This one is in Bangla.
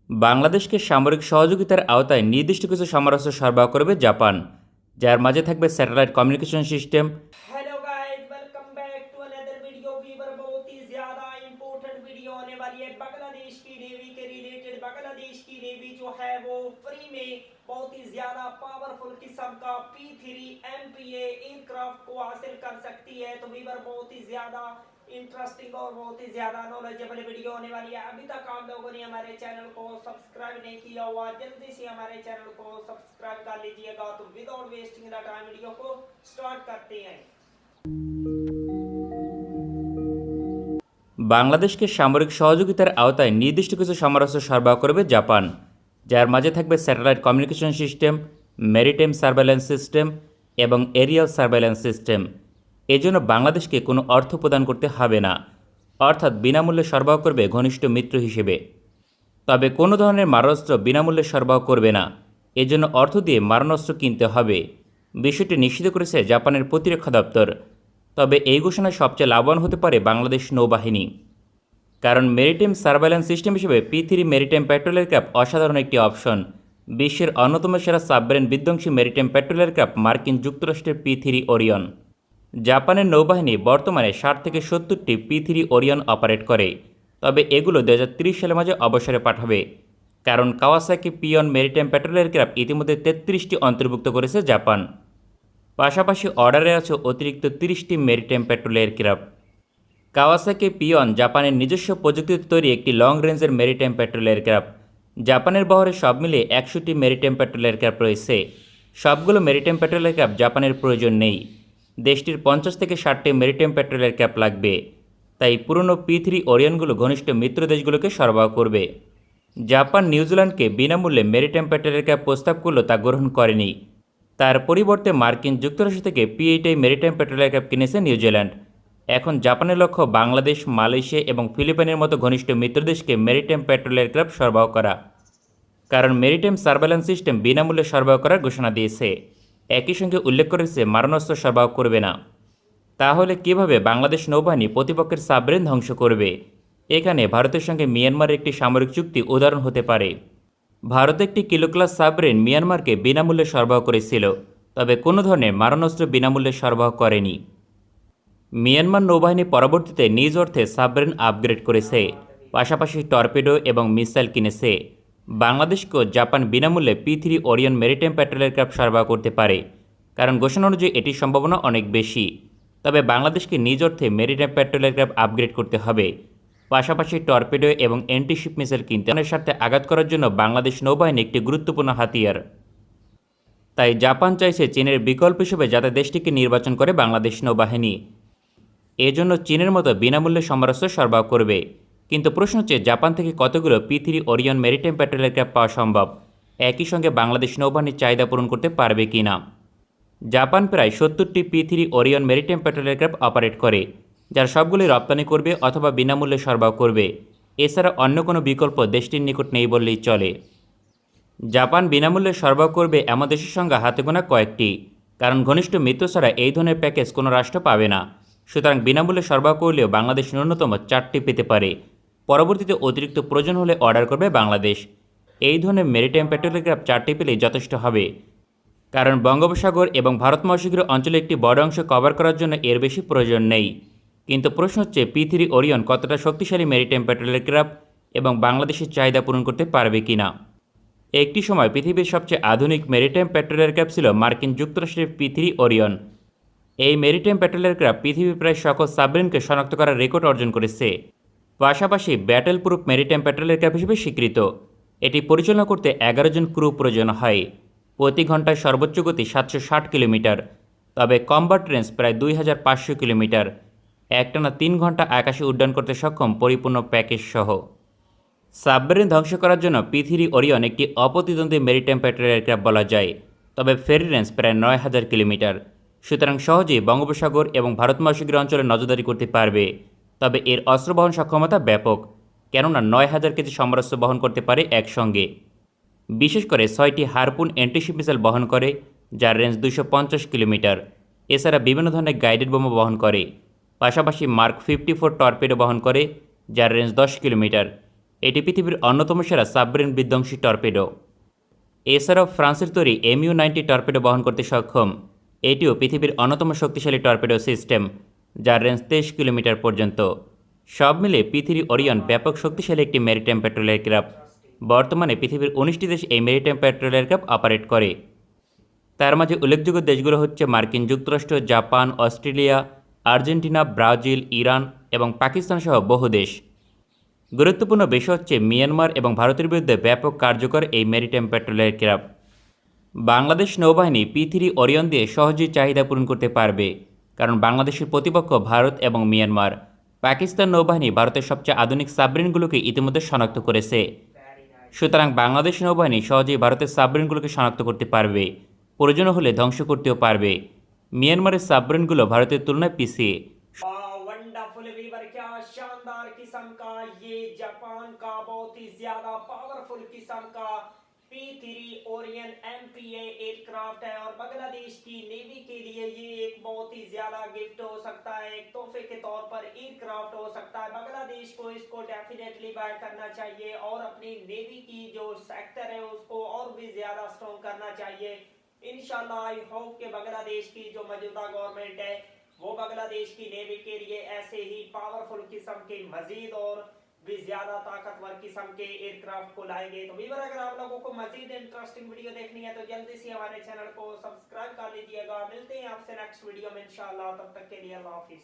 বাংলাদেশকে সামরিক সহযোগিতার আওতায় নির্দিষ্ট কিছু সমরাস্ত্র সরবরাহ করবে জাপান, যার মাঝে থাকবে satellite communication system. Hello guys, welcome back to another video. Viewer बहुत ही ज्यादा इंपॉर्टेंट वीडियो होने वाली है। बांग्लादेश की नेवी के रिलेटेड। बांग्लादेश की नेवी जो है वो फ्री में बहुत ही ज्यादा पावरफुल किस्म का P3 MPA एयरक्राफ्ट को हासिल कर सकती है। तो वीवर बहुत ही ज्यादा इंटरेस्टिंग और बहुत ही ज्यादा नॉलेजेबल वीडियो होने वाली है। अभी तक आप लोगों ने हमारे चैनल को सब्सक्राइब नहीं किया हुआ, जल्दी से हमारे चैनल को सब्सक्राइब कर लीजिएगा। तो without wasting the time video को स्टार्ट करते हैं। বাংলাদেশকে সামরিক সহযোগিতার আওতায় নির্দিষ্ট কিছু সমরাস্ত্র সরবরাহ করবে জাপান, যার মাঝে থাকবে satellite communication system, maritime surveillance system এবং এরিয়াল সার্ভেইল্যান্স সিস্টেম। এজন্য বাংলাদেশকে কোনো অর্থ প্রদান করতে হবে না, অর্থাৎ বিনামূল্যে সরবরাহ করবে ঘনিষ্ঠ মিত্র হিসেবে। তবে কোনো ধরনের মারণাস্ত্র বিনামূল্যে সরবরাহ করবে না, এজন্য অর্থ দিয়ে মারণাস্ত্র কিনতে হবে। বিষয়টি নিশ্চিত করেছে জাপানের প্রতিরক্ষা দপ্তর। তবে এই ঘোষণায় সবচেয়ে লাভবান হতে পারে বাংলাদেশ নৌবাহিনী, কারণ মেরিটাইম সার্ভেইল্যান্স সিস্টেম হিসেবে P3 মেরিটাইম প্যাট্রোল এয়ারক্রাফট অসাধারণ একটি অপশন। বিশ্বের অন্যতম সেরা সাবমেরিন বিধ্বংসী মেরিটাইম প্যাট্রোল এয়ারক্রাফট মার্কিন যুক্তরাষ্ট্রের P3 ওরিয়ন। জাপানের নৌবাহিনী বর্তমানে 60 থেকে 70টি P3 ওরিয়ন অপারেট করে, তবে এগুলো 2030 সালের মাঝে অবসরে পাঠাবে, কারণ Kawasaki P1 maritime patrol aircraft ইতিমধ্যে 33টি অন্তর্ভুক্ত করেছে জাপান। পাশাপাশি অর্ডারে আছে অতিরিক্ত 30টি maritime patrol aircraft. Kawasaki P1 জাপানের নিজস্ব প্রযুক্তিতে তৈরি একটি লং রেঞ্জের মেরিটাইম প্যাট্রোল এয়ারক্রাফট। জাপানের বহরে সব মিলিয়ে 100টি মেরিটাইম প্যাট্রোল এয়ারক্রাফট রয়েছে। সবগুলো মেরিটাইম প্যাট্রোল এয়ারক্রাফট জাপানের প্রয়োজন নেই। দেশটির 50 থেকে 60টি মেরিটাইম প্যাট্রোল এয়ারক্রাফট লাগবে, তাই পুরনো P3 ওরিয়নগুলো ঘনিষ্ঠ মিত্র দেশগুলোকে সরবরাহ করবে। জাপান নিউজিল্যান্ডকে বিনামূল্যে মেরিটাইম প্যাট্রোল এয়ারক্রাফট প্রস্তাব করলেও তা গ্রহণ করেনি। তার পরিবর্তে মার্কিন যুক্তরাষ্ট্র থেকে P8 মেরিটাইম প্যাট্রোল এয়ারক্রাফট কিনেছে নিউজিল্যান্ড। এখন জাপানের লক্ষ্য বাংলাদেশ, মালয়েশিয়া এবং ফিলিপাইনের মতো ঘনিষ্ঠ মিত্রদেশকে মেরিটাইম প্যাট্রোল এয়ারক্রাফট সরবরাহ করা, কারণ মেরিটাইম সার্ভেইল্যান্স সিস্টেম বিনামূল্যে সরবরাহ করার ঘোষণা দিয়েছে। একই সঙ্গে উল্লেখ করেছে মারণাস্ত্র সরবরাহ করবে না। তাহলে কিভাবে বাংলাদেশ নৌবাহিনী প্রতিপক্ষের সাবমেরিন ধ্বংস করবে? এখানে ভারতের সঙ্গে মিয়ানমারের একটি সামরিক চুক্তি উদাহরণ হতে পারে। ভারত একটি কিলো ক্লাস সাবমেরিন মিয়ানমারকে বিনামূল্যে সরবরাহ করেছিল, তবে কোনো ধরনের মারণাস্ত্র বিনামূল্যে সরবরাহ করেনি। মিয়ানমার নৌবাহিনী পরবর্তীতে নিজ অর্থে সাবমেরিন আপগ্রেড করেছে, পাশাপাশি টর্পেডো এবং মিসাইল কিনেছে। বাংলাদেশকেও জাপান বিনামূল্যে P3 Orion maritime patrol aircraft সরবরাহ করতে পারে, কারণ ঘোষণা অনুযায়ী এটির সম্ভাবনা অনেক বেশি। তবে বাংলাদেশকে নিজ অর্থে মেরিটাইম প্যাট্রোল এয়ারক্রাফট আপগ্রেড করতে হবে, পাশাপাশি টর্পেডো এবং অ্যান্টিশিপ মিসাইল কিনতে। এর সাথে আঘাত করার জন্য বাংলাদেশ নৌবাহিনী একটি গুরুত্বপূর্ণ হাতিয়ার। তাই জাপান চাইছে চীনের বিকল্প হিসেবে যাতে দেশটিকে নির্বাচন করে বাংলাদেশ নৌবাহিনী। এজন্য চীনের মতো বিনামূল্যে সমরাস্ত্র সরবরাহ করবে। কিন্তু প্রশ্ন হচ্ছে জাপান থেকে কতগুলো P3 Orion maritime patrol aircraft পাওয়া সম্ভব, একই সঙ্গে বাংলাদেশ নৌবাহিনীর চাহিদা পূরণ করতে পারবে কি না। জাপান প্রায় 70টি P3 Orion maritime patrol aircraft operate করে, যার সবগুলি রপ্তানি করবে অথবা বিনামূল্যে সরবরাহ করবে। এছাড়া অন্য কোনো বিকল্প দেশটির নিকট নেই বললেই চলে। জাপান বিনামূল্যে সরবরাহ করবে এমন দেশের সংখ্যা হাতে গোনা কয়েকটি, কারণ ঘনিষ্ঠ মিত্র ছাড়া এই ধরনের প্যাকেজ কোনো রাষ্ট্র পাবে না। সুতরাং বিনামূল্যে সরবরাহ করলেও বাংলাদেশ ন্যূনতম 4টি পেতে পারে। পরবর্তীতে অতিরিক্ত প্রয়োজন হলে অর্ডার করবে বাংলাদেশ। এই ধরনের মেরিটাইম প্যাট্রোল এয়ারক্রাফট 4টি পেলেই যথেষ্ট হবে, কারণ বঙ্গোপসাগর এবং ভারত মহাসাগরীয় অঞ্চলে একটি বড় অংশ কভার করার জন্য এর বেশি প্রয়োজন নেই। কিন্তু প্রশ্ন হচ্ছে P3 ওরিয়ন কতটা শক্তিশালী মেরিটাইম প্যাট্রোল এয়ারক্রাফট এবং বাংলাদেশের চাহিদা পূরণ করতে পারবে কিনা। একটি সময় পৃথিবীর সবচেয়ে আধুনিক মেরিটাইম প্যাট্রোল এয়ারক্রাফট ছিল মার্কিন যুক্তরাষ্ট্রের P3 ওরিয়ন। এই মেরিটাইম প্যাট্রোল এয়ারক্রাফট পৃথিবীর প্রায় সকল সাবমেরিনকে শনাক্ত করার রেকর্ড অর্জন করেছে, পাশাপাশি battle proof maritime patrol aircraft হিসেবে স্বীকৃত। এটি পরিচালনা করতে 11 জন ক্রু প্রয়োজন হয়। প্রতি ঘন্টায় সর্বোচ্চ গতি 760 কিলোমিটার, তবে কম্বাট রেঞ্জ প্রায় 2500 কিলোমিটার। একটানা 3 ঘন্টা আকাশে উড্ডয়ন করতে সক্ষম পরিপূর্ণ প্যাকেজ সহ। সাবমেরিন ধ্বংস করার জন্য P3 ওরিয়ন একটি অপ্রতিদ্বন্দ্বী মেরিটাইম প্যাট্রোল এয়ারক্রাফট বলা যায়, তবে ফেরি রেঞ্জ প্রায় 9000 কিলোমিটার। সুতরাং সহজেই বঙ্গোপসাগর এবং ভারত মহাসাগরীয় অঞ্চলে নজরদারি করতে পারবে। তবে এর অস্ত্র বহন সক্ষমতা ব্যাপক, কেননা 9000 কেজি সমরাস্ত্র বহন করতে পারে একসঙ্গে। বিশেষ করে 6টি হারপুন অ্যান্টিশিপ মিসাইল বহন করে, যার রেঞ্জ 250 কিলোমিটার। এছাড়া বিভিন্ন ধরনের গাইডেড বোমা বহন করে, পাশাপাশি মার্ক 54 টর্পেডো বহন করে, যার রেঞ্জ 10 কিলোমিটার। এটি পৃথিবীর অন্যতম সেরা সাবমেরিন বিধ্বংসী টর্পেডো। এছাড়াও ফ্রান্সের তৈরি MU-90 টর্পেডো বহন করতে সক্ষম। এটিও পৃথিবীর অন্যতম শক্তিশালী টর্পেডো সিস্টেম, যার রেঞ্জ 23 কিলোমিটার পর্যন্ত। সব মিলে P3 ওরিয়ন ব্যাপক শক্তিশালী একটি ম্যারিটাইম পেট্রোল এয়ারক্রাফট। বর্তমানে পৃথিবীর 19টি দেশ এই ম্যারিটাইম পেট্রোল এয়ারক্রাফট অপারেট করে। তার মাঝে উল্লেখযোগ্য দেশগুলো হচ্ছে মার্কিন যুক্তরাষ্ট্র, Japan, Australia, Argentina, Brazil, Iran এবং পাকিস্তান সহ বহু দেশ। গুরুত্বপূর্ণ বিষয় হচ্ছে মিয়ানমার এবং ভারতের বিরুদ্ধে ব্যাপক কার্যকর এই ম্যারিটাইম পেট্রোল এয়ারক্রাফট। বাংলাদেশ নৌবাহিনী P3 ওরিয়ন দিয়ে সহজেই চাহিদা পূরণ করতে পারবে, কারণ বাংলাদেশের প্রতিপক্ষ ভারত এবং মিয়ানমার। পাকিস্তান নৌবাহিনী ভারতের সবচেয়ে আধুনিক সাবমেরিনগুলোকে ইতিমধ্যে শনাক্ত করেছে। সুতরাং বাংলাদেশ নৌবাহিনী সহজেই ভারতের সাবমেরিনগুলোকে শনাক্ত করতে পারবে, প্রয়োজন হলে ধ্বংস করতেও পারবে। মিয়ানমারের সাবমেরিনগুলো ভারতের তুলনায় পিছিয়ে। वंडरफुल वीवर, क्या शानदार किस्म का ये जापान का बहुत ही ज्यादा पावरफुल किस्म का P3 ओरियन MPA एयरक्राफ्ट है और बांग्लादेश की नेवी के लिए ये एक बहुत ही ज्यादा गिफ्ट हो सकता है, एक तोहफे के तौर पर एयरक्राफ्ट हो सकता है। बांग्लादेश को इसको डेफिनेटली बाय करना चाहिए और अपनी नेवी की जो सेक्टर है उसको और भी ज्यादा स्ट्रॉन्ग करना चाहिए। इंशाल्लाह आई होप कि बांग्लादेश की जो मौजूदा गवर्नमेंट है वो बांग्लादेश की नेवी के लिए ऐसे ही पावरफुल किस्म के मजीद और भी ज्यादा ताकतवर किस्म के एयरक्राफ्ट को लाएंगे। तो वीवर, अगर आप लोगों को मजीद इंटरेस्टिंग वीडियो देखनी है तो जल्दी से हमारे चैनल को सब्सक्राइब कर लीजिएगा। मिलते हैं आपसे नेक्स्ट वीडियो में इंशाल्लाह, तब तक के लिए अल्लाह हाफिज।